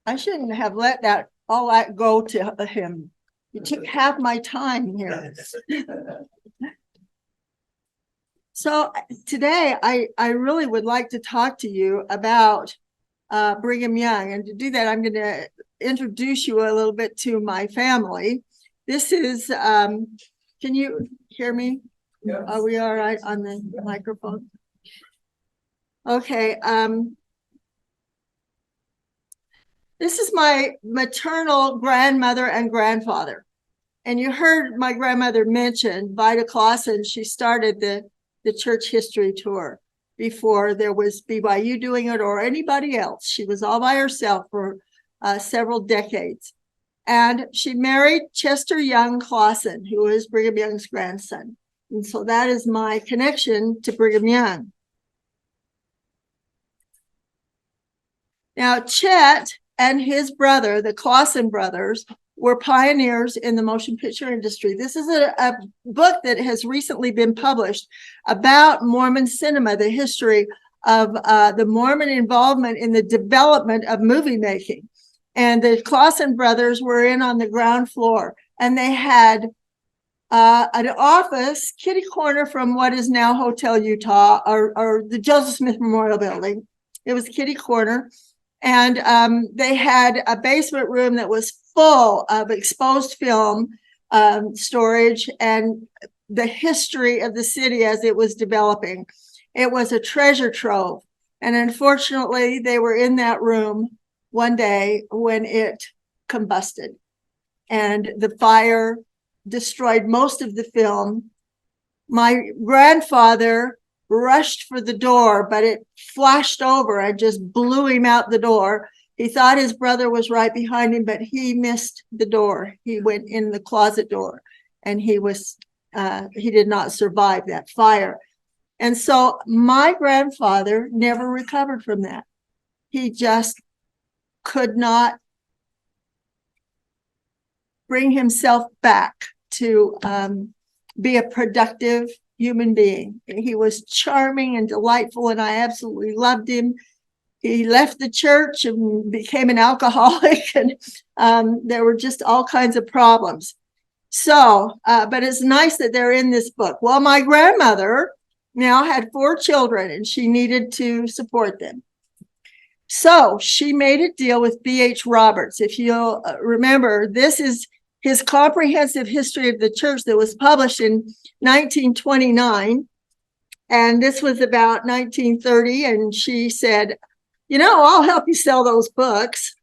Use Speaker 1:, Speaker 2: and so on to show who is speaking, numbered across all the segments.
Speaker 1: I shouldn't have let that all that go to him. You took half my time here. So today, I really would like to talk to you about Brigham Young. And to do that, I'm going to introduce you a little bit to my family. This is, can you hear me?
Speaker 2: Yeah.
Speaker 1: Are we all right on the microphone? Okay. This is my maternal grandmother and grandfather. And you heard my grandmother mention Vida Clausen. She started the church history tour before there was BYU doing it or anybody else. She was all by herself for several decades. And she married Chester Young Clausen, who is Brigham Young's grandson. And so that is my connection to Brigham Young. Now, Chet and his brother, the Clausen brothers, were pioneers in the motion picture industry. This is a book that has recently been published about Mormon cinema, the history of the Mormon involvement in the development of movie making. And the Clausen brothers were in on the ground floor, and they had an office, kitty corner from what is now Hotel Utah or the Joseph Smith Memorial Building. It was kitty corner. And they had a basement room that was full of exposed film storage and the history of the city as it was developing. It was a treasure trove. And unfortunately, they were in that room one day when it combusted. And the fire destroyed most of the film. My grandfather rushed for the door, but it flashed over and just blew him out the door. He thought his brother was right behind him, but he missed the door. He went in the closet door, and he did not survive that fire. And so my grandfather never recovered from that. He just could not bring himself back to be a productive human being. He was charming and delightful, and I absolutely loved him. He left the church and became an alcoholic, and there were just all kinds of problems. So, but it's nice that they're in this book. Well, my grandmother now had 4 children, and she needed to support them. So she made a deal with B.H. Roberts. If you'll remember, this is his comprehensive history of the church that was published in 1929. And this was about 1930. And she said, I'll help you sell those books.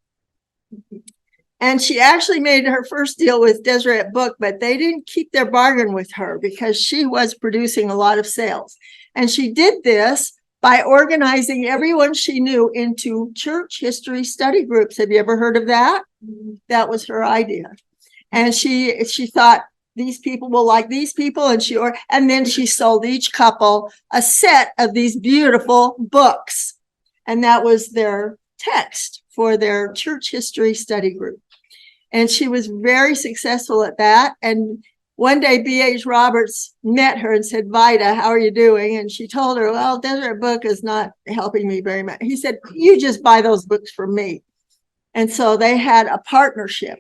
Speaker 1: And she actually made her first deal with Deseret Book, but they didn't keep their bargain with her because she was producing a lot of sales. And she did this by organizing everyone she knew into church history study groups. Have you ever heard of that? That was her idea. And she thought these people will like these people, and then she sold each couple a set of these beautiful books. And that was their text for their church history study group. And she was very successful at that. And one day, B.H. Roberts met her and said, Vida, how are you doing? And she told her, well, Deseret Book is not helping me very much. He said, you just buy those books from me. And so they had a partnership.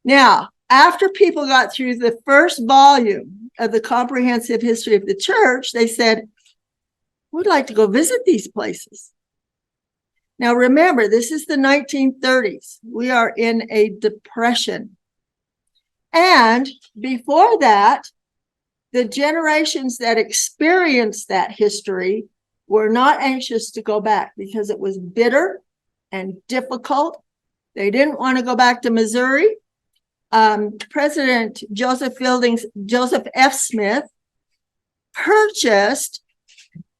Speaker 1: Now, after people got through the first volume of the comprehensive history of the church, they said, we'd like to go visit these places. Now, remember, this is the 1930s. We are in a depression. And before that, the generations that experienced that history were not anxious to go back because it was bitter and difficult. They didn't want to go back to Missouri. President Joseph F. Smith purchased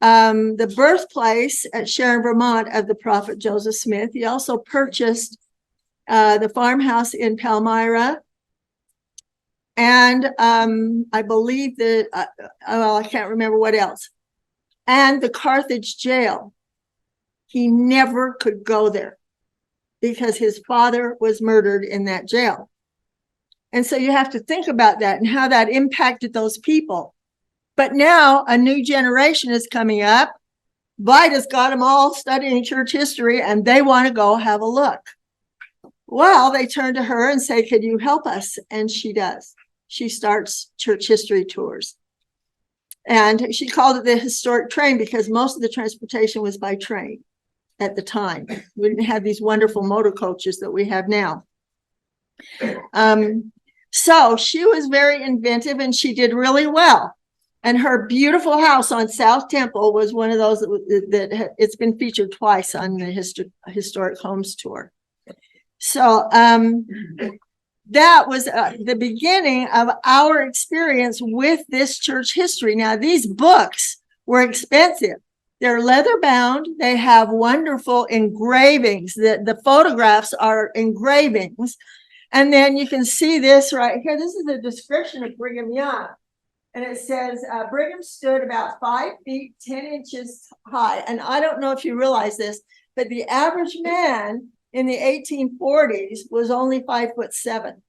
Speaker 1: the birthplace at Sharon, Vermont of the prophet Joseph Smith. He also purchased the farmhouse in Palmyra. And I believe that, I can't remember what else. And the Carthage jail. He never could go there because his father was murdered in that jail. And so you have to think about that and how that impacted those people. But now a new generation is coming up. Vida's got them all studying church history, and they want to go have a look. Well, they turn to her and say, "Can you help us?" And she does. She starts church history tours. And she called it the historic train because most of the transportation was by train at the time. We didn't have these wonderful motor coaches that we have now. So she was very inventive and she did really well. And her beautiful house on South Temple was one of those that it's been featured twice on the historic homes tour. So that was the beginning of our experience with this church history. Now, these books were expensive. They're leather bound. They have wonderful engravings. The photographs are engravings. And then you can see this right here. This is a description of Brigham Young. And it says, Brigham stood about 5 feet, 10 inches high. And I don't know if you realize this, but the average man in the 1840s was only 5'7".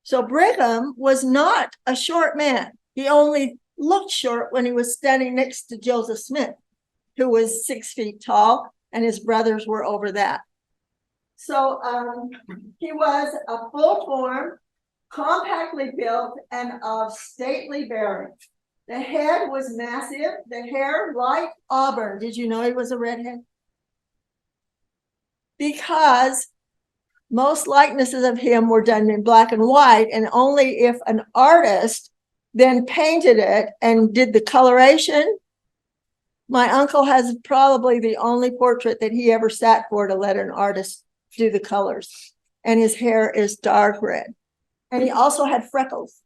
Speaker 1: So Brigham was not a short man. He only looked short when he was standing next to Joseph Smith, who was 6 feet tall, and his brothers were over that. So he was a full form, compactly built, and of stately bearing. The head was massive, the hair light auburn. Did you know he was a redhead? Because most likenesses of him were done in black and white, and only if an artist then painted it and did the coloration. My uncle has probably the only portrait that he ever sat for to let an artist do the colors. And his hair is dark red. And he also had freckles.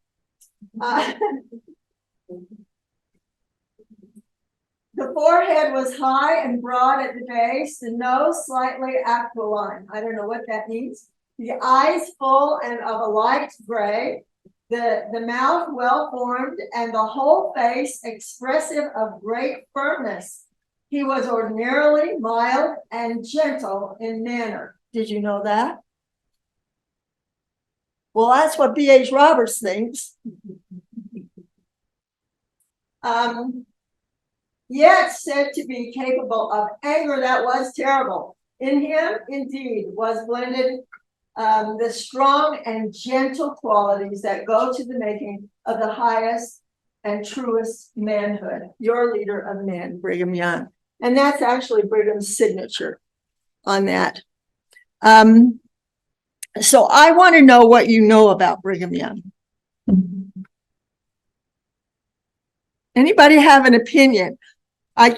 Speaker 1: The forehead was high and broad at the base, the nose slightly aquiline. I don't know what that means. The eyes full and of a light gray, the mouth well formed, and the whole face expressive of great firmness. He was ordinarily mild and gentle in manner. Did you know that? Well, that's what B.H. Roberts thinks. Yet said to be capable of anger that was terrible. In him, indeed, was blended the strong and gentle qualities that go to the making of the highest and truest manhood. Your leader of men, Brigham Young. And that's actually Brigham's signature on that. So I want to know what you know about Brigham Young. Anybody have an opinion? Had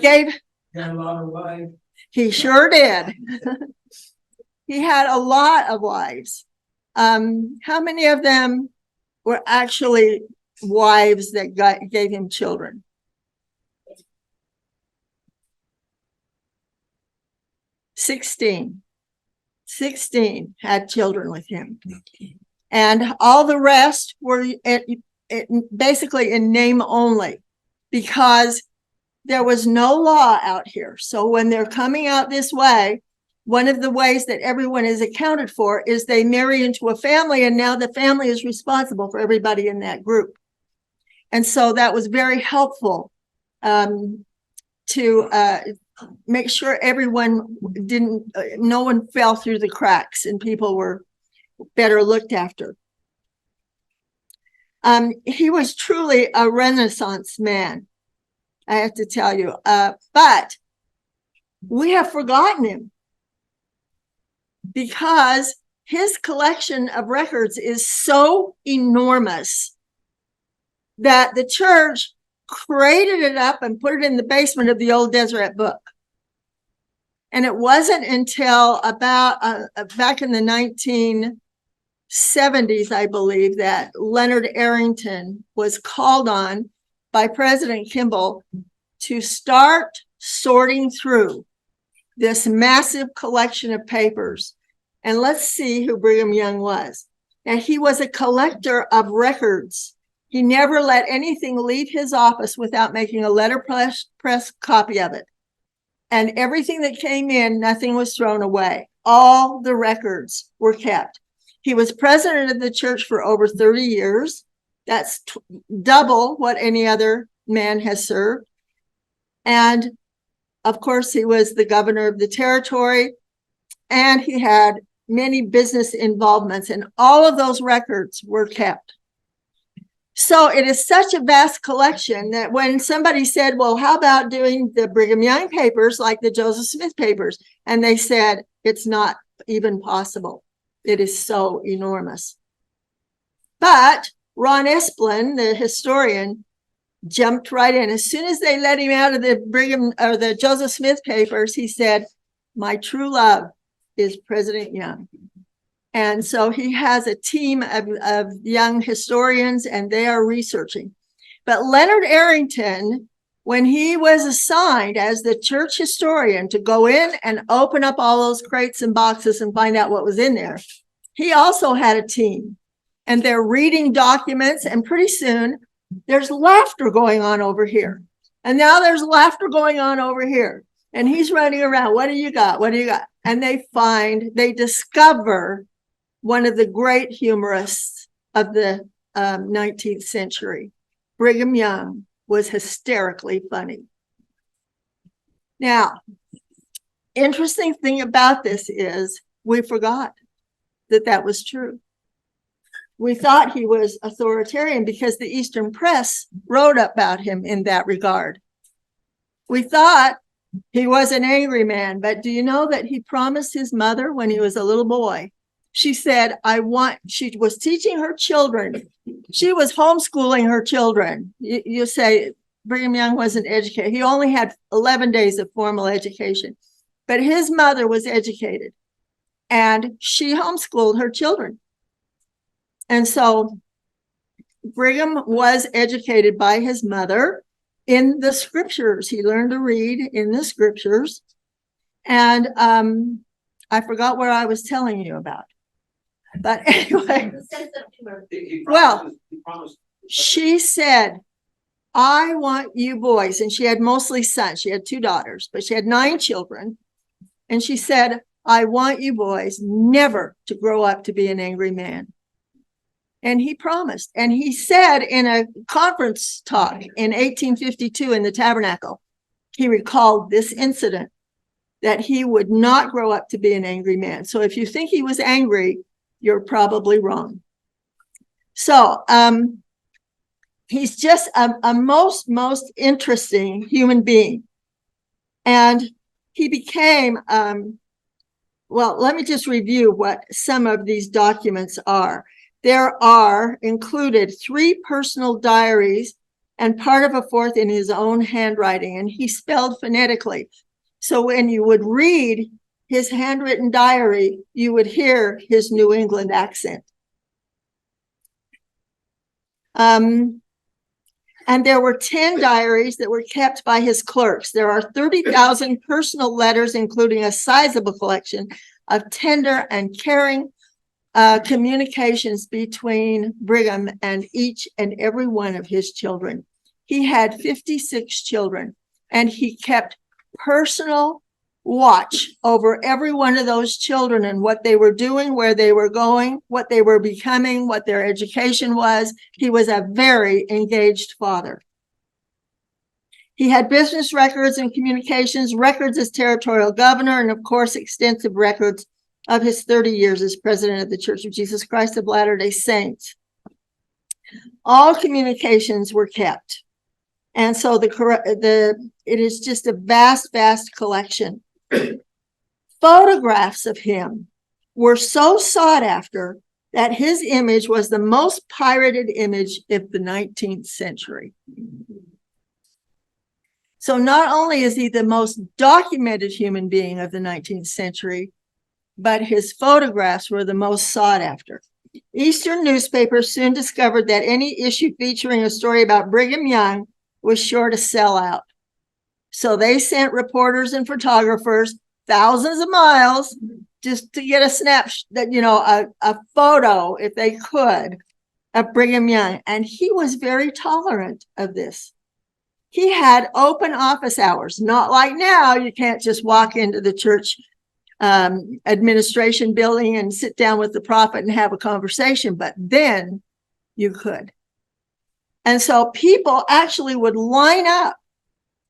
Speaker 1: a lot of wives. He sure did. He had a lot of wives. How many of them were actually wives that gave him children? 16 had children with him. And all the rest were basically in name only, because there was no law out here. So when they're coming out this way, one of the ways that everyone is accounted for is they marry into a family, and now the family is responsible for everybody in that group. And so that was very helpful to make sure everyone no one fell through the cracks and people were better looked after. He was truly a Renaissance man, I have to tell you, but we have forgotten him because his collection of records is so enormous that the church crated it up and put it in the basement of the old Deseret book. And it wasn't until about back in the 1970s, I believe, that Leonard Arrington was called on by President Kimball to start sorting through this massive collection of papers. And let's see who Brigham Young was. Now, he was a collector of records. He never let anything leave his office without making a letterpress copy of it. And everything that came in, nothing was thrown away. All the records were kept. He was president of the church for over 30 years. That's double what any other man has served. And of course, he was the governor of the territory. And he had many business involvements, and all of those records were kept. So it is such a vast collection that when somebody said, well, how about doing the Brigham Young papers like the Joseph Smith papers? And they said, it's not even possible. It is so enormous. But Ron Esplin, the historian, jumped right in. As soon as they let him out of the Brigham or the Joseph Smith papers, he said, my true love is President Young. And so he has a team of young historians, and they are researching. But Leonard Arrington, when he was assigned as the church historian to go in and open up all those crates and boxes and find out what was in there, he also had a team. And they're reading documents, and pretty soon there's laughter going on over here. And now there's laughter going on over here. And he's running around. What do you got? What do you got? And they discover one of the great humorists of the 19th century. Brigham Young was hysterically funny. Now, interesting thing about this is we forgot that was true. We thought he was authoritarian because the Eastern press wrote about him in that regard. We thought he was an angry man, but do you know that he promised his mother when he was a little boy? She said, she was teaching her children. She was homeschooling her children. You say Brigham Young wasn't educated. He only had 11 days of formal education, but his mother was educated, and she homeschooled her children. And so Brigham was educated by his mother in the scriptures. He learned to read in the scriptures. And I forgot where I was telling you about. But anyway, well, she said, I want you boys, and she had mostly sons. She had 2 daughters, but she had 9 children. And she said, I want you boys never to grow up to be an angry man. And he promised. And he said in a conference talk in 1852 in the Tabernacle, he recalled this incident, that he would not grow up to be an angry man. So if you think he was angry, you're probably wrong. So he's just a most interesting human being. And he became, well, let me just review what some of these documents are. There are included 3 personal diaries and part of a 4th in his own handwriting, and he spelled phonetically. So when you would read his handwritten diary, you would hear his New England accent. And there were 10 diaries that were kept by his clerks. There are 30,000 personal letters, including a sizable collection of tender and caring communications between Brigham and each and every one of his children. He had 56 children, and he kept personal watch over every one of those children and what they were doing, where they were going, what they were becoming, what their education was. He was a very engaged father. He had business records and communications, records as territorial governor, and of course, extensive records of his 30 years as president of the Church of Jesus Christ of Latter-day Saints. All communications were kept. And so it is just a vast collection. Photographs of him were so sought after that his image was the most pirated image of the 19th century. So not only is he the most documented human being of the 19th century, but his photographs were the most sought after. Eastern newspapers soon discovered that any issue featuring a story about Brigham Young was sure to sell out. So they sent reporters and photographers thousands of miles just to get a snapshot, a photo, if they could, of Brigham Young. And he was very tolerant of this. He had open office hours, not like now. You can't just walk into the church administration building and sit down with the prophet and have a conversation, but then you could. And so people actually would line up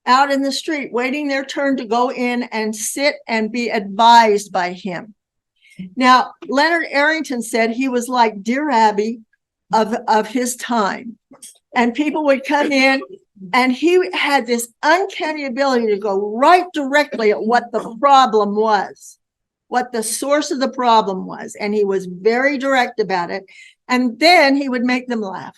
Speaker 1: out in the street, waiting their turn to go in and sit and be advised by him. Now, Leonard Arrington said he was like Dear Abby of his time. And people would come in, and he had this uncanny ability to go right directly at what the problem was, what the source of the problem was. And he was very direct about it. And then he would make them laugh,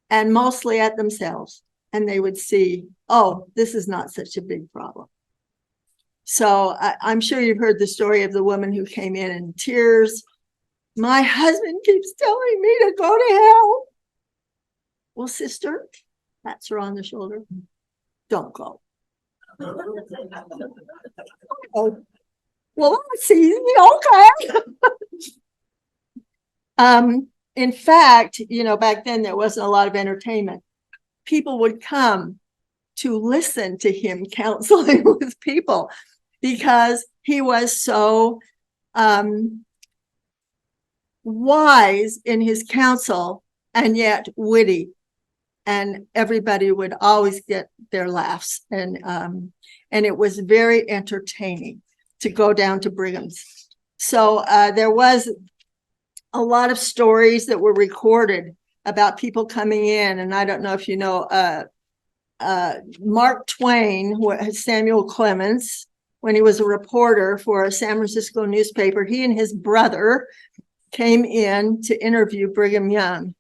Speaker 1: and mostly at themselves. And they would see, oh, this is not such a big problem. So I'm sure you've heard the story of the woman who came in tears. My husband keeps telling me to go to hell. Well, sister, pats her on the shoulder. Don't go. Oh, well, that's easy. Okay. In fact, back then there wasn't a lot of entertainment. People would come to listen to him counseling with people because he was so wise in his counsel and yet witty. And everybody would always get their laughs. And it was very entertaining to go down to Brigham's. So there was a lot of stories that were recorded about people coming in. And I don't know if you know, Mark Twain, Samuel Clemens, when he was a reporter for a San Francisco newspaper, he and his brother came in to interview Brigham Young.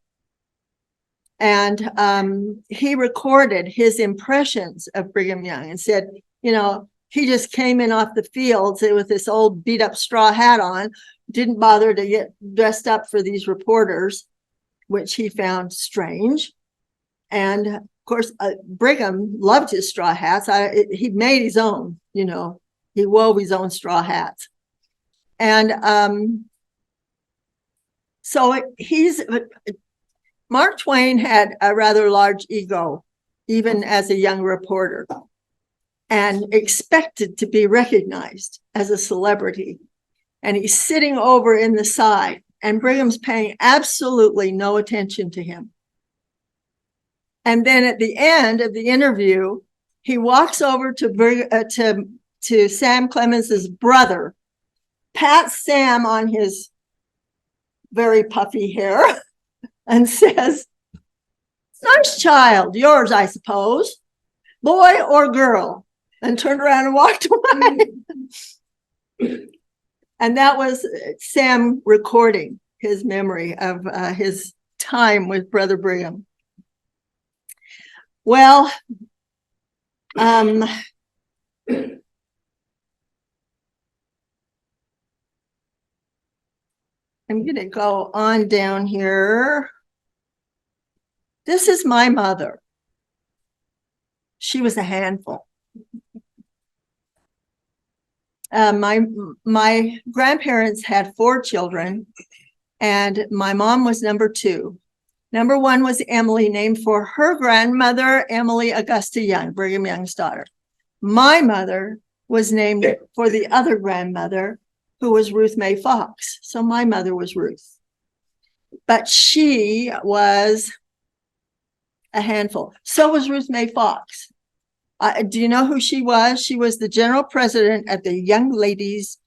Speaker 1: And he recorded his impressions of Brigham Young and said, he just came in off the fields with this old beat up straw hat on, didn't bother to get dressed up for these reporters, which he found strange. And of course, Brigham loved his straw hats. He made his own, he wove his own straw hats. And so Mark Twain had a rather large ego, even as a young reporter, and expected to be recognized as a celebrity. And he's sitting over in the side, and Brigham's paying absolutely no attention to him. And then at the end of the interview, he walks over to Sam Clemens's brother, pats Sam on his very puffy hair, and says, "Nice child, yours, I suppose, boy or girl," and turned around and walked away. And that was Sam recording his memory of his time with Brother Brigham. Well, I'm going to go on down here. This is my mother. She was a handful. My grandparents had 4 children, and my mom was number 2. Number 1 was Emily, named for her grandmother, Emily Augusta Young, Brigham Young's daughter. My mother was named for the other grandmother, who was Ruth Mae Fox. So my mother was Ruth. But she was a handful. So was Ruth Mae Fox. Do you know who she was? She was the general president of the Young Ladies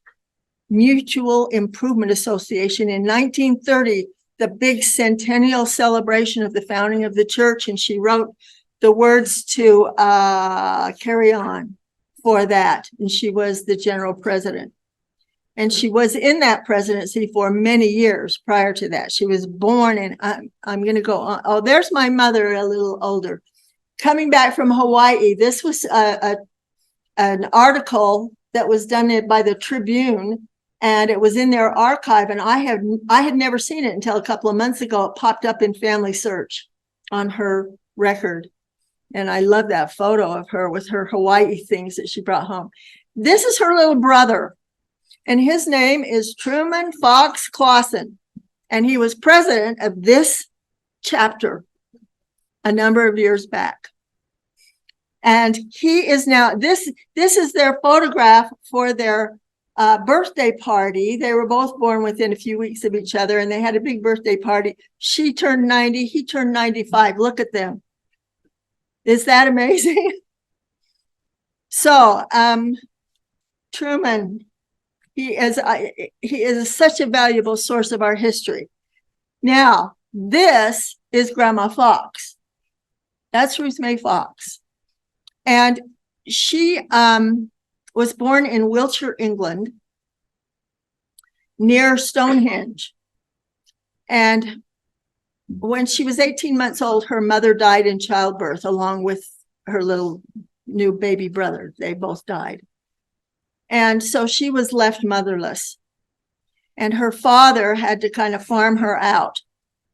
Speaker 1: Mutual Improvement Association in 1930, the big centennial celebration of the founding of the church. And she wrote the words to Carry On for that. And she was the general president. And she was in that presidency for many years prior to that. She was born in, I'm going to go on. Oh, there's my mother, a little older. Coming back from Hawaii, this was an article that was done by the Tribune, and it was in their archive. And I had never seen it until a couple of months ago. It popped up in Family Search on her record. And I love that photo of her with her Hawaii things that she brought home. This is her little brother, and his name is Truman Fox Clawson. And he was president of this chapter a number of years back. And he is now, this is their photograph for their birthday party. They were both born within a few weeks of each other, and they had a big birthday party. She turned 90, he turned 95. Look at them. Is that amazing? So Truman, He is such a valuable source of our history. Now, this is Grandma Fox. That's Ruth May Fox. And she was born in Wiltshire, England, near Stonehenge. And when she was 18 months old, her mother died in childbirth, along with her little new baby brother. They both died. And so she was left motherless. And her father had to kind of farm her out.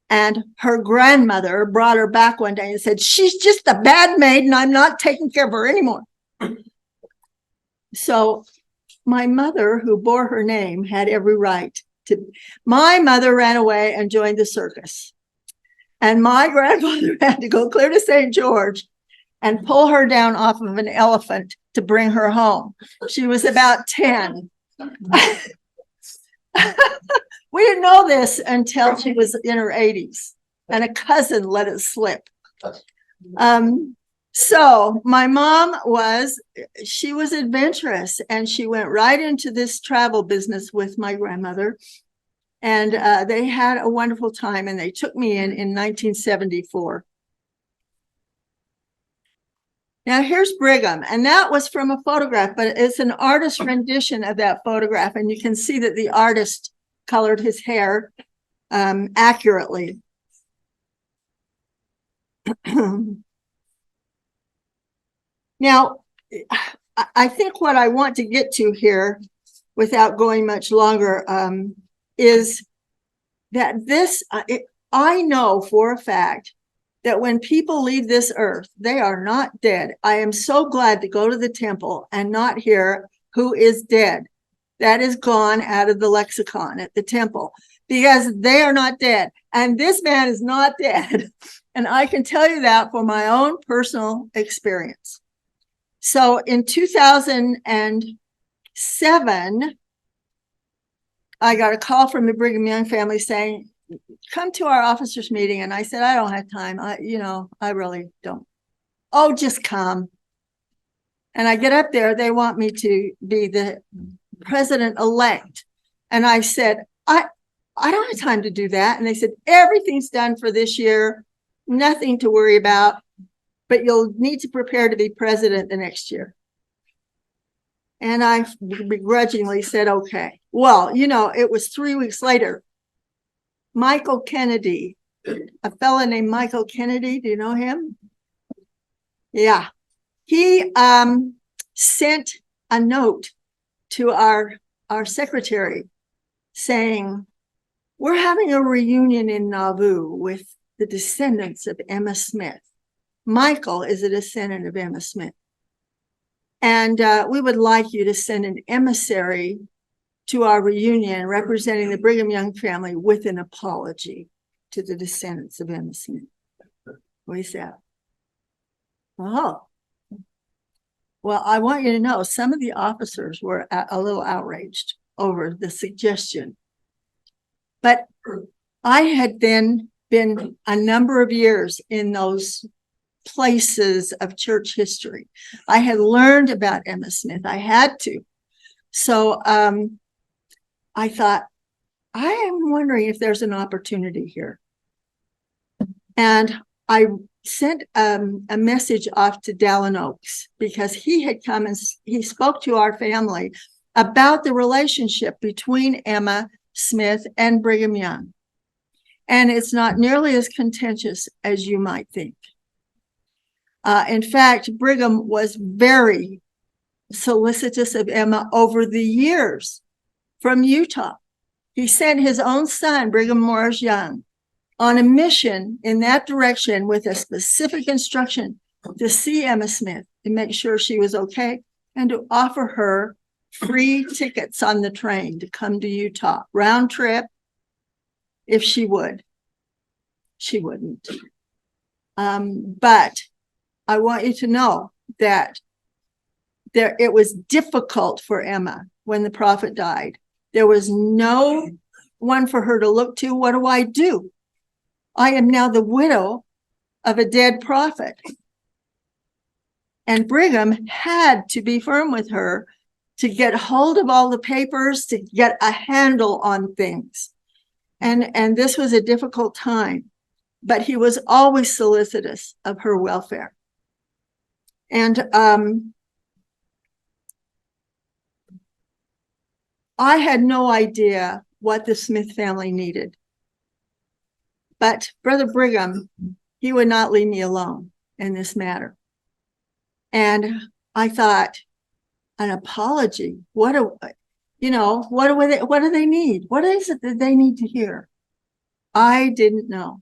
Speaker 1: And her grandmother brought her back one day and said, she's just a bad maid and I'm not taking care of her anymore. So my mother, who bore her name, had every right to. My mother ran away and joined the circus. And my grandfather had to go clear to St. George and pull her down off of an elephant to bring her home. She was about 10. We didn't know this until she was in her 80s, and a cousin let it slip. So my mom was adventurous, and she went right into this travel business with my grandmother, and they had a wonderful time, and they took me in 1974. Now here's Brigham, and that was from a photograph, but it's an artist rendition of that photograph, and you can see that the artist colored his hair accurately. Now, I think what I want to get to here, without going much longer, is that I know for a fact that when people leave this earth, they are not dead. I am so glad to go to the temple and not hear who is dead. That is gone out of the lexicon at the temple, because they are not dead. And this man is not dead. And I can tell you that for my own personal experience. So in 2007, I got a call from the Brigham Young family saying, come to our officers meeting. And I said, I don't have time. I really don't. Oh, just come. And I get up there. They want me to be the president-elect. And I said, I don't have time to do that. And they said, everything's done for this year. Nothing to worry about. But you'll need to prepare to be president the next year. And I begrudgingly said, okay. Well, it was 3 weeks later. Michael Kennedy, a fellow named Michael Kennedy, do you know him? Yeah. He sent a note to our secretary saying, we're having a reunion in Nauvoo with the descendants of Emma Smith. Michael is a descendant of Emma Smith. And we would like you to send an emissary to our reunion representing the Brigham Young family with an apology to the descendants of Emma Smith. What is that? Oh. Well, I want you to know some of the officers were a little outraged over the suggestion. But I had then been a number of years in those places of church history. I had learned about Emma Smith. I had to. So I thought, I am wondering if there's an opportunity here. And I sent a message off to Dallin Oaks, because he had come and he spoke to our family about the relationship between Emma Smith and Brigham Young. And it's not nearly as contentious as you might think. In fact, Brigham was very solicitous of Emma over the years from Utah. He sent his own son, Brigham Morris Young, on a mission in that direction with a specific instruction to see Emma Smith and make sure she was okay, and to offer her free tickets on the train to come to Utah, round trip, if she would. She wouldn't. But I want you to know that it was difficult for Emma when the prophet died. There was no one for her to look to. What do I do? I am now the widow of a dead prophet. And Brigham had to be firm with her to get hold of all the papers, to get a handle on things. And this was a difficult time, but he was always solicitous of her welfare. And I had no idea what the Smith family needed. But Brother Brigham, he would not leave me alone in this matter. And I thought, an apology? What do they need? What is it that they need to hear? I didn't know.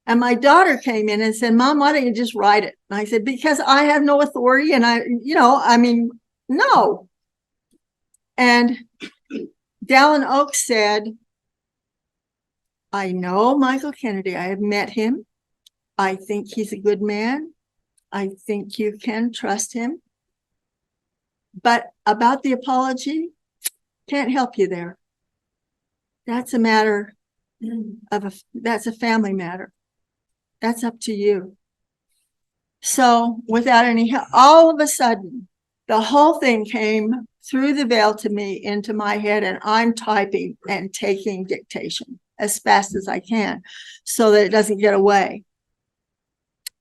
Speaker 1: And my daughter came in and said, Mom, why don't you just write it? And I said, because I have no authority. And no. And Dallin Oaks said, I know Michael Kennedy. I have met him. I think he's a good man. I think you can trust him. But about the apology, can't help you there. That's a matter that's a family matter. That's up to you. So without any help, all of a sudden, the whole thing came through the veil to me into my head, and I'm typing and taking dictation as fast as I can so that it doesn't get away.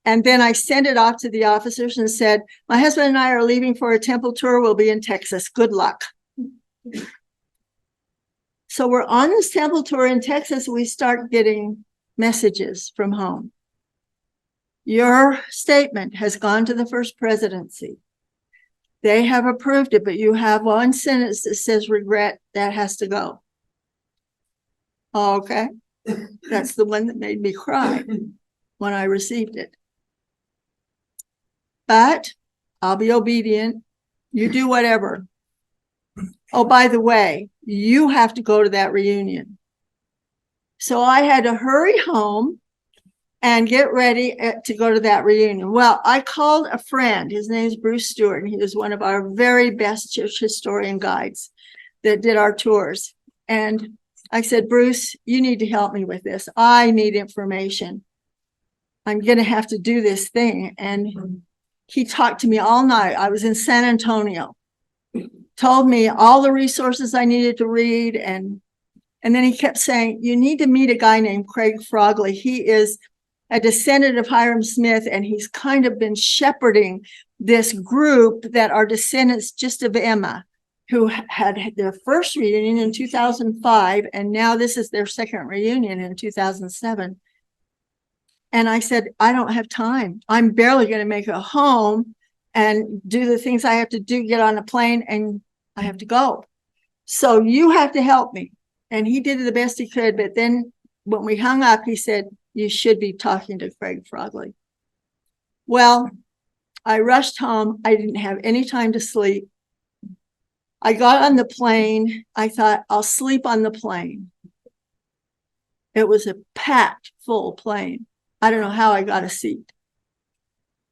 Speaker 1: And then I sent it off to the officers and said, my husband and I are leaving for a temple tour. We'll be in Texas. Good luck. So we're on this temple tour in Texas. We start getting messages from home. Your statement has gone to the First Presidency. They have approved it, but you have one sentence that says regret. That has to go. Okay. That's the one that made me cry when I received it. But I'll be obedient. You do whatever. Oh, by the way, you have to go to that reunion. So I had to hurry home and get ready to go to that reunion. Well, I called a friend. His name is Bruce Stewart, and he was one of our very best church historian guides that did our tours. And I said, Bruce, you need to help me with this. I need information. I'm going to have to do this thing. And he talked to me all night. I was in San Antonio, told me all the resources I needed to read. And then he kept saying, you need to meet a guy named Craig Frogley. He is a descendant of Hiram Smith, and he's kind of been shepherding this group that are descendants just of Emma, who had their first reunion in 2005, and now this is their second reunion in 2007. And I said, I don't have time. I'm barely going to make it home and do the things I have to do, get on a plane, and I have to go. So you have to help me. And he did the best he could. But then when we hung up, he said, you should be talking to Craig Frogley. Well, I rushed home. I didn't have any time to sleep. I got on the plane. I thought, I'll sleep on the plane. It was a packed full plane. I don't know how I got a seat.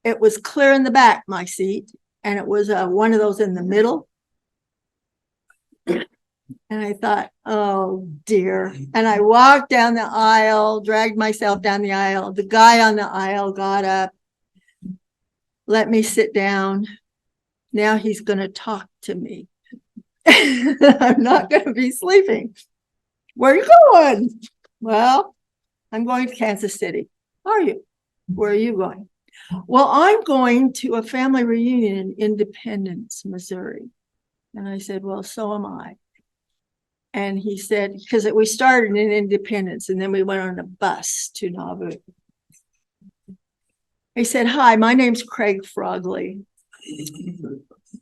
Speaker 1: It was clear in the back, my seat, and it was one of those in the middle. And I thought, oh, dear. And I walked down the aisle, dragged myself down the aisle. The guy on the aisle got up, let me sit down. Now he's going to talk to me. I'm not going to be sleeping. Where are you going? Well, I'm going to Kansas City. Are you? Where are you going? Well, I'm going to a family reunion in Independence, Missouri. And I said, well, so am I. And he said, because we started in Independence and then we went on a bus to Nauvoo. He said, hi, my name's Craig Frogley.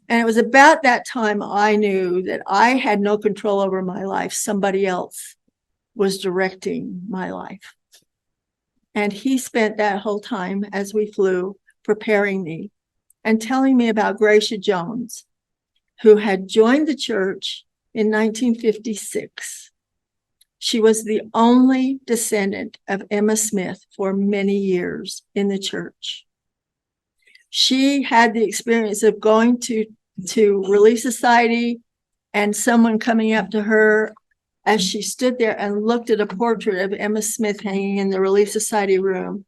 Speaker 1: And it was about that time I knew that I had no control over my life. Somebody else was directing my life. And he spent that whole time as we flew preparing me and telling me about Gracia Jones, who had joined the church in 1956. She was the only descendant of Emma Smith for many years in the church. She had the experience of going to Relief Society and someone coming up to her as she stood there and looked at a portrait of Emma Smith hanging in the Relief Society room.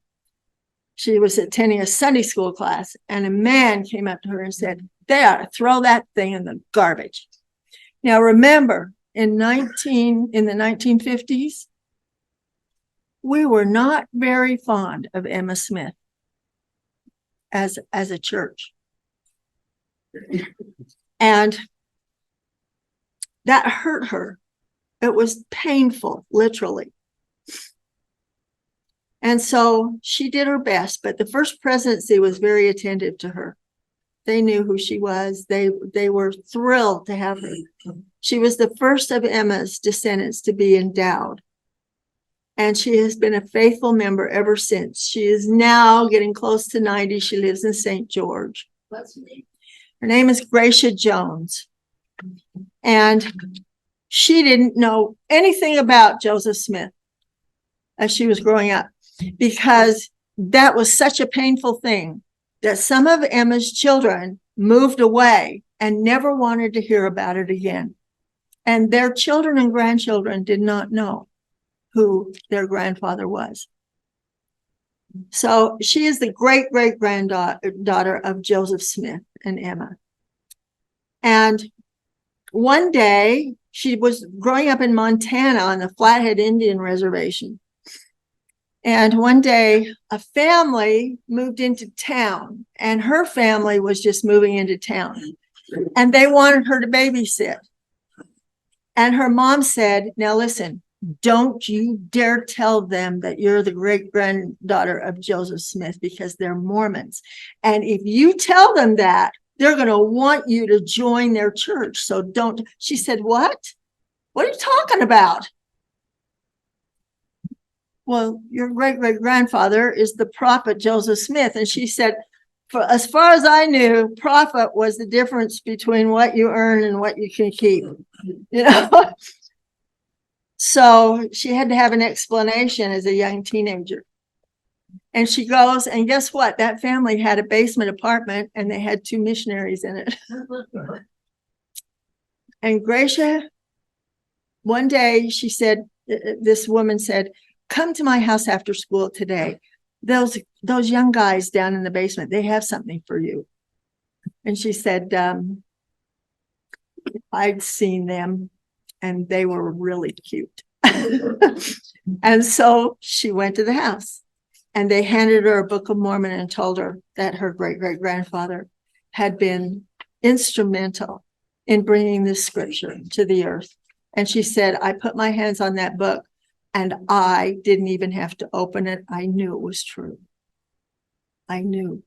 Speaker 1: She was attending a Sunday school class, and a man came up to her and said, There, throw that thing in the garbage. Now remember, in the 1950s, we were not very fond of Emma Smith as a church. And that hurt her. It was painful, literally. And so she did her best, but the first presidency was very attentive to her. They knew who she was. They were thrilled to have her. She was the first of Emma's descendants to be endowed. And she has been a faithful member ever since. She is now getting close to 90. She lives in St. George.
Speaker 2: What's her name?
Speaker 1: Her name is Gracia Jones. And she didn't know anything about Joseph Smith as she was growing up, because that was such a painful thing that some of Emma's children moved away and never wanted to hear about it again. And their children and grandchildren did not know who their grandfather was. So she is the great-great-granddaughter of Joseph Smith and Emma. And one day, she was growing up in Montana on the Flathead Indian Reservation. And one day, a family moved into town, and her family was just moving into town. And they wanted her to babysit. And her mom said, now listen, don't you dare tell them that you're the great-granddaughter of Joseph Smith, because they're Mormons. And if you tell them that, they're going to want you to join their church. So don't. She said, what? What are you talking about? Well, your great-great-grandfather is the prophet Joseph Smith. And she said, for as far as I knew, prophet was the difference between what you earn and what you can keep. You know? So she had to have an explanation as a young teenager. And she goes, and guess what? That family had a basement apartment, and they had 2 missionaries in it. And Gracia, one day she said, this woman said, come to my house after school today. Those young guys down in the basement, they have something for you. And she said, I'd seen them, and they were really cute. And so she went to the house, and they handed her a Book of Mormon and told her that her great-great-grandfather had been instrumental in bringing this scripture to the earth. And she said, I put my hands on that book, and I didn't even have to open it. I knew it was true. I knew.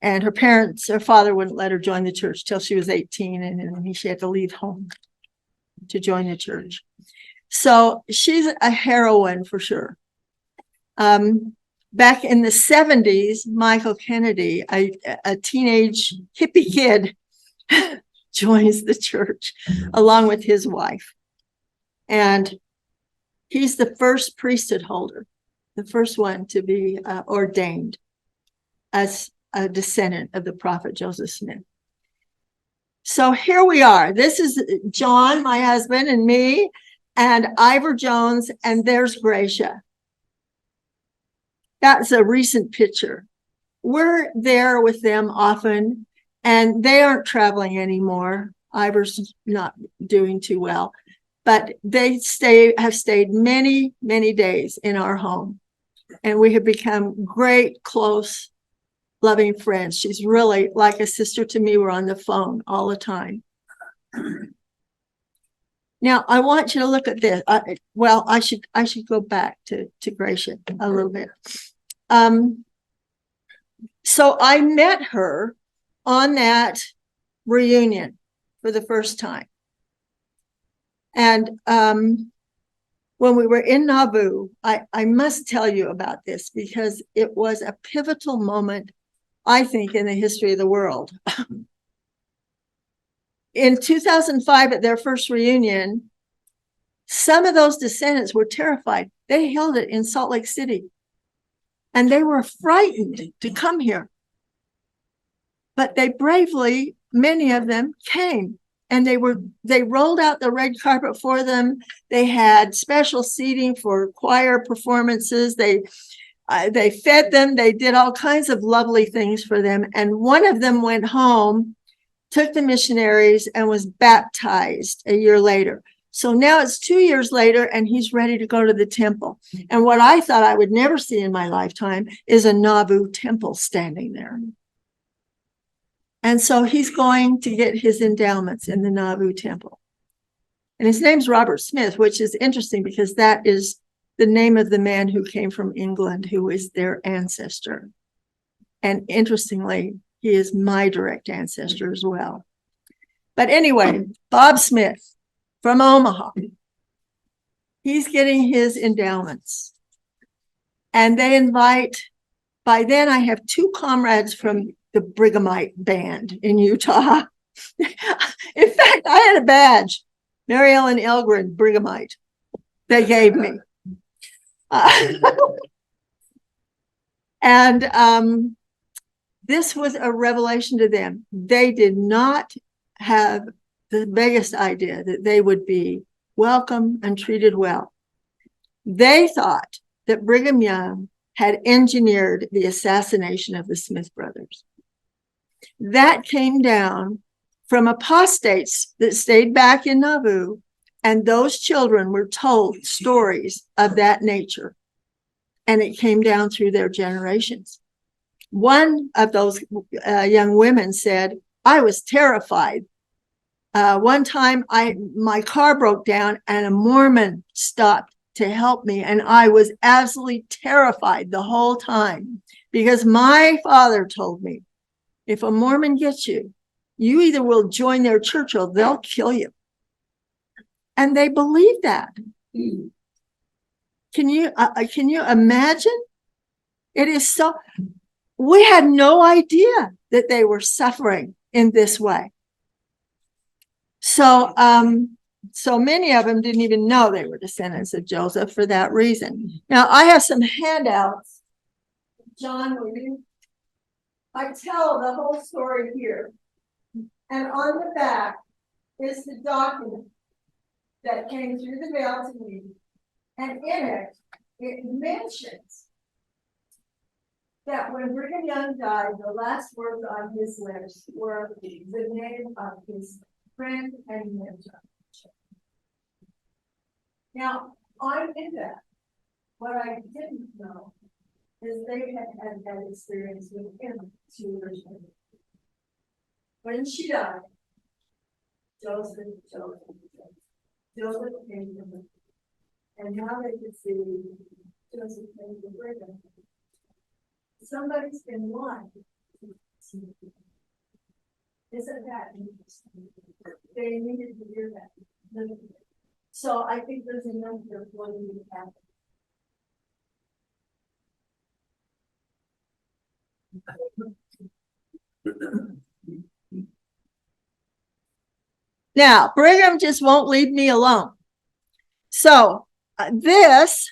Speaker 1: And her father wouldn't let her join the church till she was 18, and then she had to leave home to join the church. So she's a heroine for sure. Back in the 70s, Michael Kennedy, a teenage hippie kid, joins the church along with his wife. And he's the first priesthood holder, the first one to be ordained as a descendant of the prophet Joseph Smith. So here we are. This is John, my husband, and me, and Ivor Jones, and there's Gracia. That's a recent picture. We're there with them often, and they aren't traveling anymore. Ivor's not doing too well, but they have stayed many, many days in our home, and we have become great, close, loving friends. She's really like a sister to me. We're on the phone all the time. Now, I want you to look at this. I should go back to Gracia a little bit. So I met her on that reunion for the first time. And when we were in Nauvoo, I must tell you about this because it was a pivotal moment, I think, in the history of the world. In 2005, at their first reunion, some of those descendants were terrified. They held it in Salt Lake City, and they were frightened to come here. But they bravely, many of them came, and they rolled out the red carpet for them. They had special seating for choir performances. They They fed them. They did all kinds of lovely things for them. And one of them went home, took the missionaries, and was baptized a year later. So now it's 2 years later, and he's ready to go to the temple. And what I thought I would never see in my lifetime is a Nauvoo temple standing there. And so he's going to get his endowments in the Nauvoo temple. And his name's Robert Smith, which is interesting because that is the name of the man who came from England, who is their ancestor. And interestingly, he is my direct ancestor as well. But anyway, Bob Smith from Omaha, he's getting his endowments. And they invite, by then I have 2 comrades from the Brighamite band in Utah. In fact, I had a badge, Mary Ellen Elggren, Brighamite, they gave me. And this was a revelation to them. They did not have the biggest idea that they would be welcome and treated well. They thought that Brigham Young had engineered the assassination of the Smith brothers. That came down from apostates that stayed back in Nauvoo, and those children were told stories of that nature, and it came down through their generations. One of those young women said, I was terrified. One time my car broke down and a Mormon stopped to help me, and I was absolutely terrified the whole time because my father told me, if a Mormon gets you, you either will join their church or they'll kill you. And they believe that. Can you imagine? It is so, we had no idea that they were suffering in this way. So, so many of them didn't even know they were descendants of Joseph for that reason. Now, I have some handouts. John, will you? I tell the whole story here. And on the back is the document that came through the mail to me. And in it, it mentions that when Brigham Young died, the last words on his lips were the name of his friend and mentor. Now, I'm in that. What I didn't know is they had that experience with him 2 years later. When she died, Joseph came to her. And now they could see Joseph came to Brigham. Somebody's been lying. Isn't that interesting? They needed to hear that. So I think there's a number of what needed to happen. Now, Brigham just won't leave me alone. So this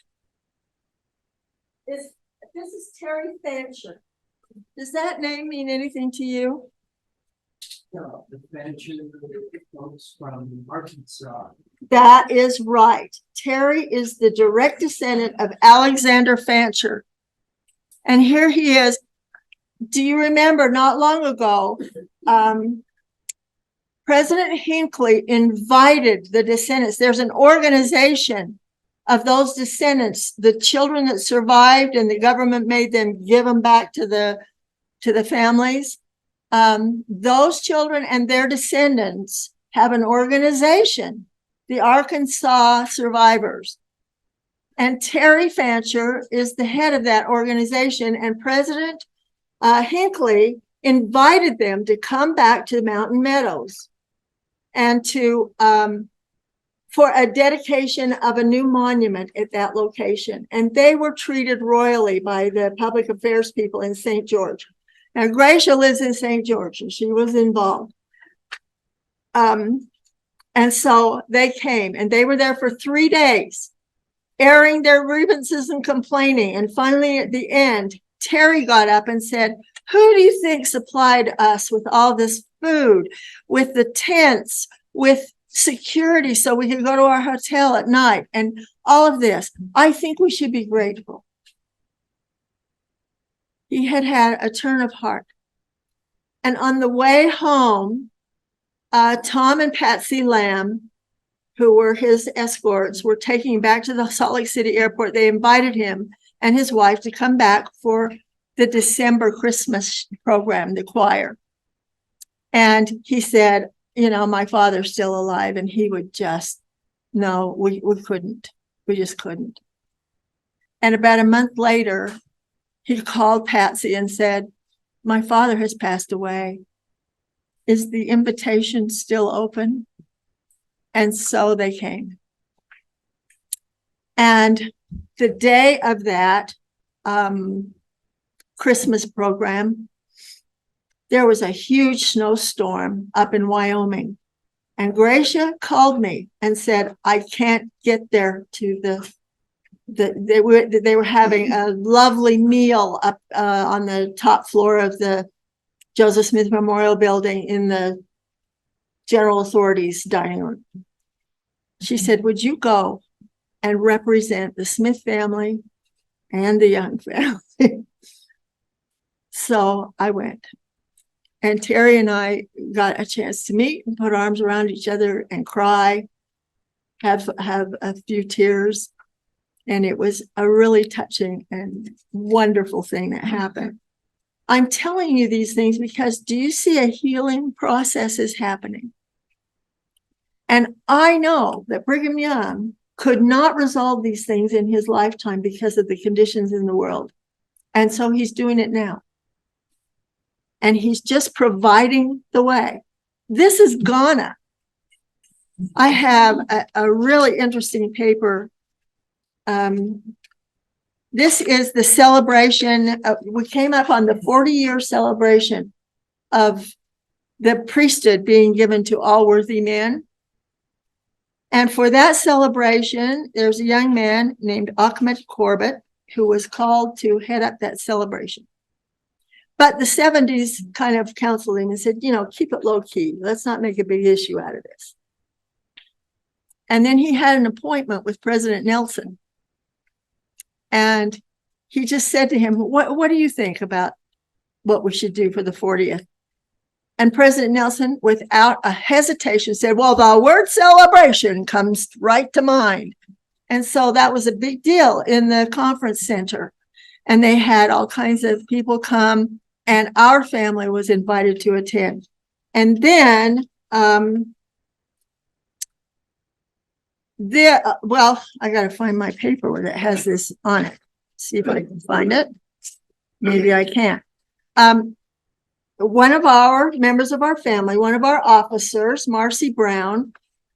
Speaker 1: is Terry Fancher. Does that name mean anything to you?
Speaker 2: No, the Fancher comes from Arkansas.
Speaker 1: That is right. Terry is the direct descendant of Alexander Fancher. And here he is. Do you remember not long ago, President Hinckley invited the descendants. There's an organization of those descendants, the children that survived, and the government made them give them back to the families. Those children and their descendants have an organization, the Arkansas Survivors. And Terry Fancher is the head of that organization, and President Hinckley invited them to come back to the Mountain Meadows and to for a dedication of a new monument at that location. And they were treated royally by the public affairs people in St. George. Now, Gracia lives in St. George, and she was involved. And so they came, and they were there for 3 days, airing their grievances and complaining. And finally, at the end, Terry got up and said, who do you think supplied us with all this food, with the tents, with security so we could go to our hotel at night and all of this? I think we should be grateful. he had had a turn of heart. And on the way home, Tom and Patsy Lamb, who were his escorts, were taking him back to the Salt Lake City airport. They invited him and his wife to come back for the December Christmas program, the choir. And he said, you know, my father's still alive. And he would just, no, we couldn't. We just couldn't. And about a month later, he called Patsy and said, my father has passed away. Is the invitation still open? And so they came. And the day of that Christmas program, there was a huge snowstorm up in Wyoming. And Gracia called me and said, I can't get there to they were having a lovely meal up on the top floor of the Joseph Smith Memorial Building in the General Authorities dining room. She said, would you go and represent the Smith family and the Young family? So I went. And Terry and I got a chance to meet and put arms around each other and cry, have a few tears. And it was a really touching and wonderful thing that happened. I'm telling you these things because do you see a healing process is happening? And I know that Brigham Young could not resolve these things in his lifetime because of the conditions in the world. And so he's doing it now. And he's just providing the way. This is Ghana. I have a really interesting paper. This is the celebration. We came up on the 40-year celebration of the priesthood being given to all worthy men. And for that celebration, there's a young man named Ahmed Corbett who was called to head up that celebration. But the 70s kind of counseled him and said, you know, keep it low key. Let's not make a big issue out of this. And then he had an appointment with President Nelson. And he just said to him, what do you think about what we should do for the 40th? And President Nelson, without a hesitation, said, well, the word celebration comes right to mind. And so that was a big deal in the conference center. And they had all kinds of people come, and our family was invited to attend. And then, well, I got to find my paper that has this on it. See if I can find it. Maybe I can't. One of our members of our family, one of our officers, Marcy Brown,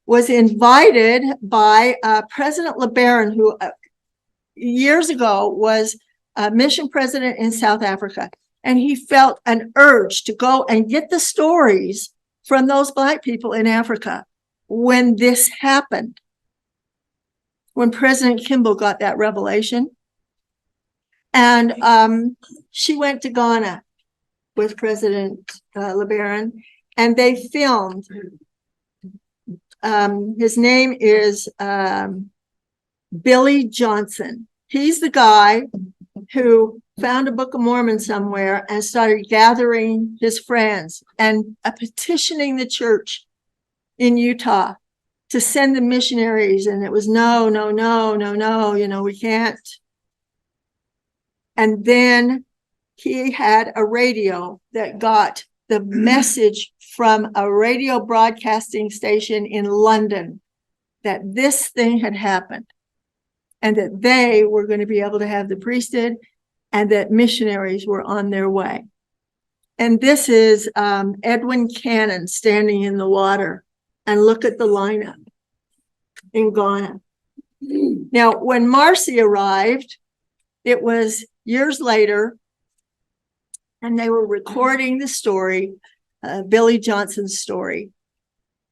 Speaker 1: was invited by President LeBaron, who years ago was a mission president in South Africa. And he felt an urge to go and get the stories from those Black people in Africa when this happened. When President Kimball got that revelation. And she went to Ghana with President LeBaron, and they filmed. His name is Billy Johnson. He's the guy who found a Book of Mormon somewhere and started gathering his friends and petitioning the church in Utah to send the missionaries. And it was no, you know, we can't. And then he had a radio that got the message from a radio broadcasting station in London that this thing had happened and that they were going to be able to have the priesthood and that missionaries were on their way. And this is Edwin Cannon standing in the water, and look at the lineup in Ghana. Now, when Marcy arrived, it was years later, and they were recording the story, Billy Johnson's story.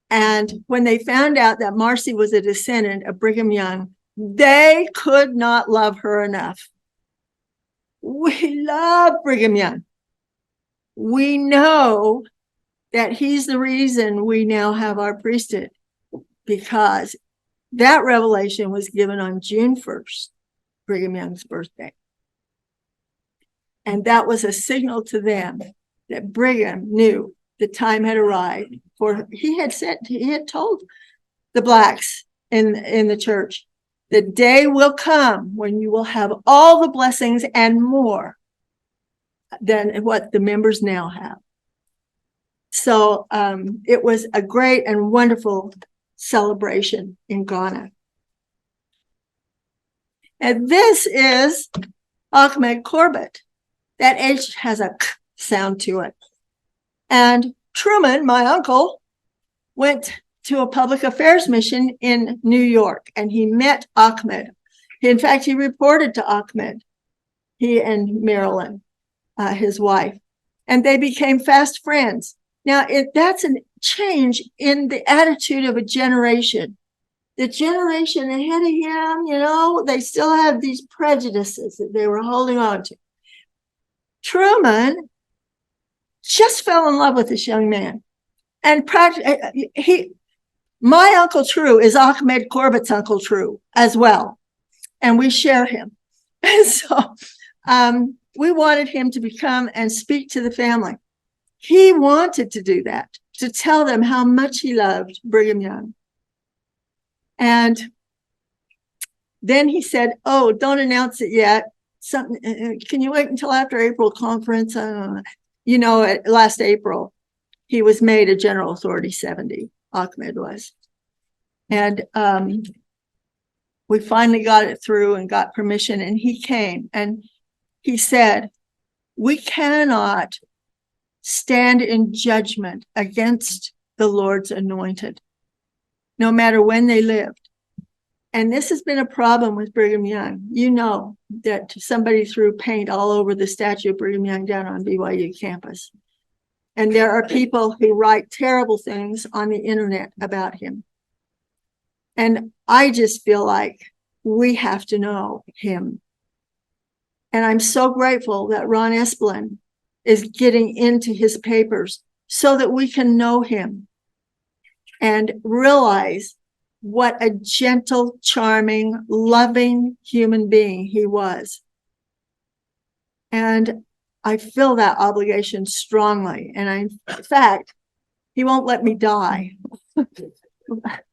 Speaker 1: And when they found out that Marcy was a descendant of Brigham Young, they could not love her enough. We love Brigham Young. We know that he's the reason we now have our priesthood, because that revelation was given on June 1st, Brigham Young's birthday. And that was a signal to them that Brigham knew the time had arrived. For he had told the blacks in the church, the day will come when you will have all the blessings and more than what the members now have. So it was a great and wonderful celebration in Ghana. And this is Ahmed Corbett. That H has a k sound to it. And Truman, my uncle, went to a public affairs mission in New York, and he met Ahmed. In fact, he reported to Ahmed, he and Marilyn, his wife, and they became fast friends. Now, that's a change in the attitude of a generation. The generation ahead of him, they still have these prejudices that they were holding on to. Truman just fell in love with this young man. And my Uncle True is Ahmed Corbett's Uncle True as well. And we share him. And so we wanted him to come and speak to the family. He wanted to do that, to tell them how much he loved Brigham Young. And then he said, "Oh, don't announce it yet. Can you wait until after April conference?" Last April, he was made a General Authority 70. Ahmed was. And we finally got it through and got permission, and he came. And he said, "We cannot stand in judgment against the Lord's anointed, no matter when they lived." And this has been a problem with Brigham Young. You know that somebody threw paint all over the statue of Brigham Young down on BYU campus. And there are people who write terrible things on the internet about him. And I just feel like we have to know him. And I'm so grateful that Ron Esplin is getting into his papers so that we can know him and realize what a gentle, charming, loving human being he was. And I feel that obligation strongly. And in fact, he won't let me die.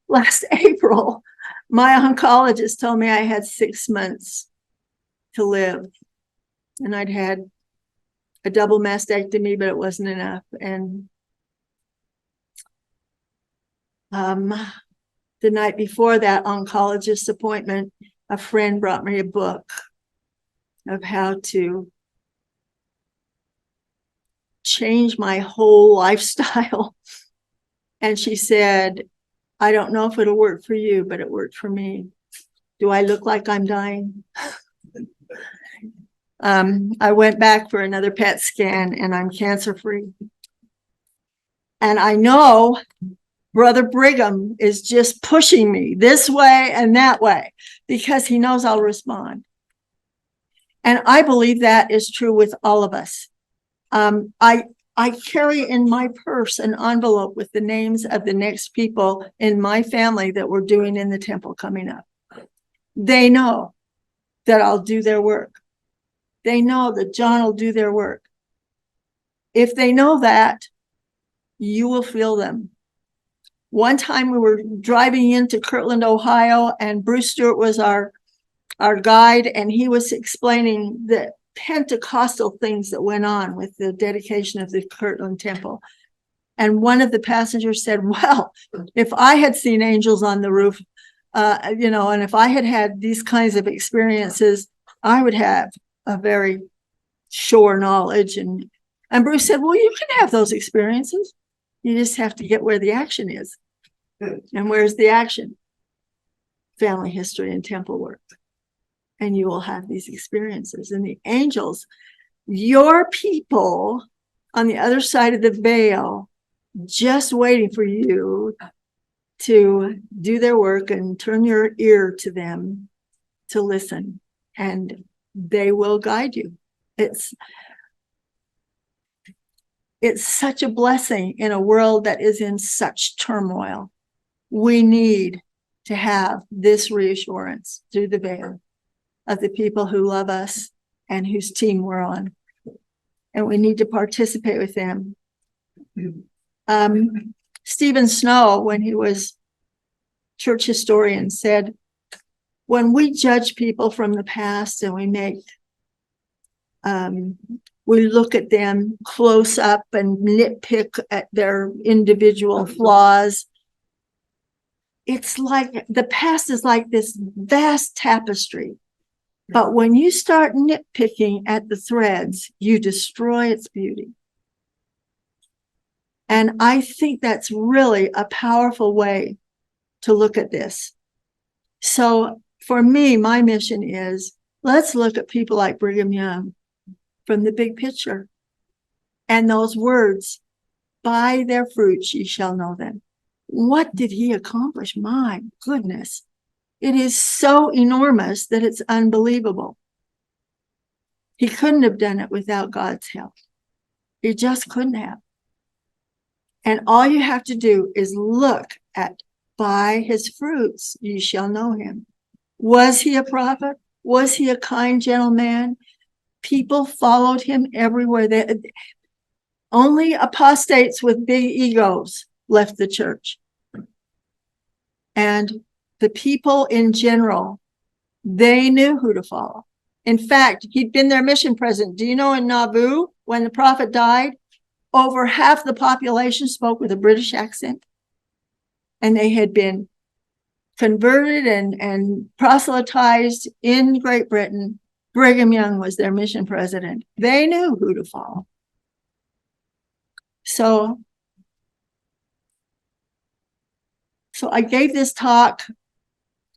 Speaker 1: Last April, my oncologist told me I had 6 months to live. And I'd had a double mastectomy, but it wasn't enough. And the night before that oncologist appointment, a friend brought me a book of how to change my whole lifestyle. And she said, "I don't know if it'll work for you, but it worked for me. Do I look like I'm dying?" I went back for another PET scan, and I'm cancer-free. And I know Brother Brigham is just pushing me this way and that way because he knows I'll respond. And I believe that is true with all of us. I carry in my purse an envelope with the names of the next people in my family that we're doing in the temple coming up. They know that I'll do their work. They know that John will do their work. If they know that, you will feel them. One time we were driving into Kirtland, Ohio, and Bruce Stewart was our guide, and he was explaining the Pentecostal things that went on with the dedication of the Kirtland Temple. And one of the passengers said, "Well, if I had seen angels on the roof, and if I had had these kinds of experiences, I would have a very sure knowledge." And Bruce said, "Well, you can have those experiences. You just have to get where the action is." And where's the action? Family history and temple work. And you will have these experiences. And the angels, your people on the other side of the veil, just waiting for you to do their work and turn your ear to them to listen. And they will guide you. It's such a blessing in a world that is in such turmoil. We need to have this reassurance through the veil of the people who love us and whose team we're on. and we need to participate with them. Stephen Snow, when he was church historian, said, when we judge people from the past and we look at them close up and nitpick at their individual flaws, it's like the past is like this vast tapestry. But when you start nitpicking at the threads, you destroy its beauty. And I think that's really a powerful way to look at this. So for me, my mission is, let's look at people like Brigham Young from the big picture. And those words, by their fruits ye shall know them. What did he accomplish? My goodness. It is so enormous that it's unbelievable. He couldn't have done it without God's help. He just couldn't have. And all you have to do is look at, by his fruits you shall know him. Was he a prophet? Was he a kind, gentle man? People followed him everywhere. Only apostates with big egos left the church. And the people in general, they knew who to follow. In fact, he'd been their mission president. Do you know in Nauvoo, when the prophet died, over half the population spoke with a British accent? And they had been converted and proselytized in Great Britain. Brigham Young was their mission president. They knew who to follow. So I gave this talk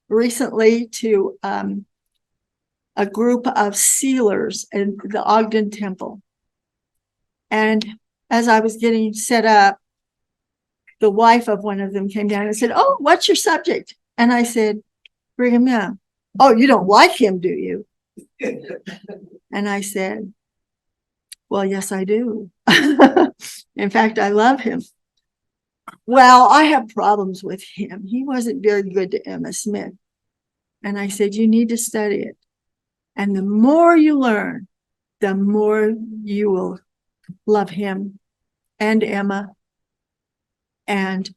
Speaker 1: recently to a group of sealers in the Ogden Temple. And as I was getting set up, the wife of one of them came down and said, "Oh, what's your subject?" And I said, "Brigham Young." "Oh, you don't like him, do you?" And I said, "Well, yes, I do. In fact, I love him." "Well, I have problems with him. He wasn't very good to Emma Smith." And I said, "You need to study it. And the more you learn, the more you will love him and Emma. And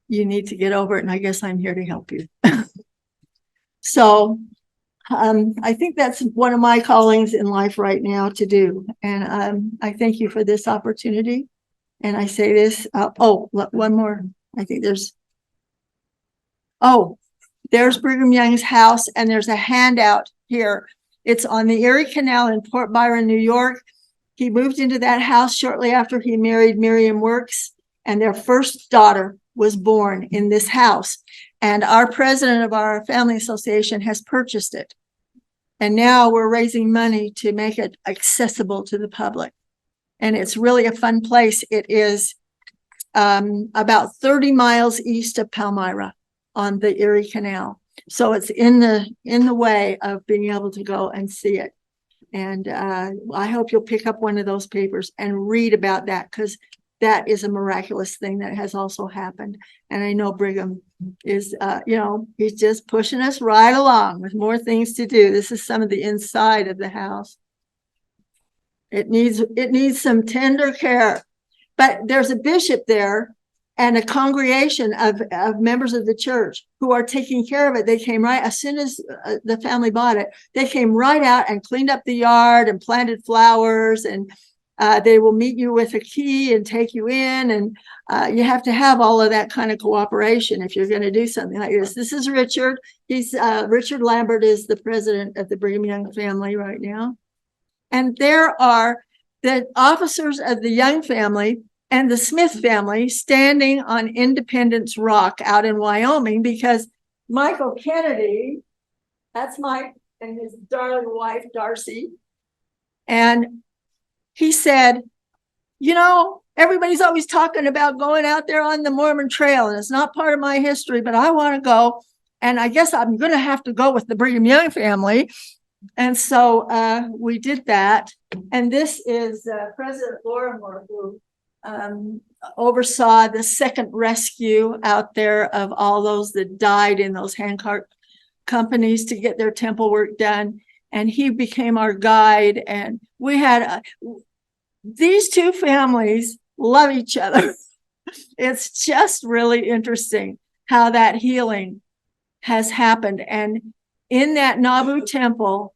Speaker 1: you need to get over it. And I guess I'm here to help you." So I think that's one of my callings in life right now to do. And I thank you for this opportunity. And I say this, one more. I think there's Brigham Young's house, and there's a handout here. It's on the Erie Canal in Port Byron, New York. He moved into that house shortly after he married Miriam Works, and their first daughter was born in this house. And our president of our family association has purchased it. And now we're raising money to make it accessible to the public. And it's really a fun place. It is about 30 miles east of Palmyra on the Erie Canal. So it's in the way of being able to go and see it. And I hope you'll pick up one of those papers and read about that, because that is a miraculous thing that has also happened. And I know Brigham is, he's just pushing us right along with more things to do. This is some of the inside of the house. It needs some tender care. But there's a bishop there and a congregation of members of the church who are taking care of it. They came right, as soon as the family bought it, they came right out and cleaned up the yard and planted flowers, and they will meet you with a key and take you in. And you have to have all of that kind of cooperation if you're going to do something like this. This is Richard. Richard Lambert is the president of the Brigham Young family right now. And there are the officers of the Young family and the Smith family standing on Independence Rock out in Wyoming, because Michael Kennedy, that's Mike, and his darling wife, Darcy. And he said, everybody's always talking about going out there on the Mormon Trail, and it's not part of my history, but I want to go. And I guess I'm going to have to go with the Brigham Young family. And so we did that. And this is President Lorimer, who oversaw the second rescue out there of all those that died in those handcart companies to get their temple work done. and he became our guide. And we had these two families love each other. It's just really interesting how that healing has happened. And in that Nauvoo temple,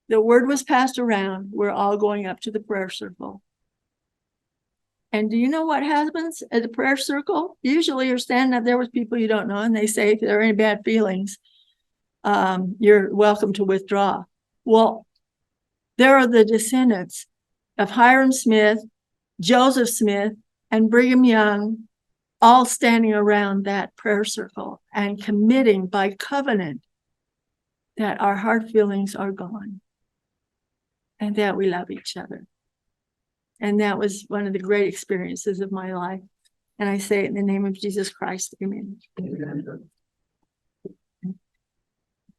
Speaker 1: the word was passed around, we're all going up to the prayer circle. And do you know what happens at the prayer circle? Usually you're standing up there with people you don't know, and they say, if there are any bad feelings, you're welcome to withdraw. Well, there are the descendants of Hiram Smith, Joseph Smith, and Brigham Young, all standing around that prayer circle and committing by covenant that our hard feelings are gone and that we love each other. And that was one of the great experiences of my life. And I say it in the name of Jesus Christ. Amen.
Speaker 2: Amen.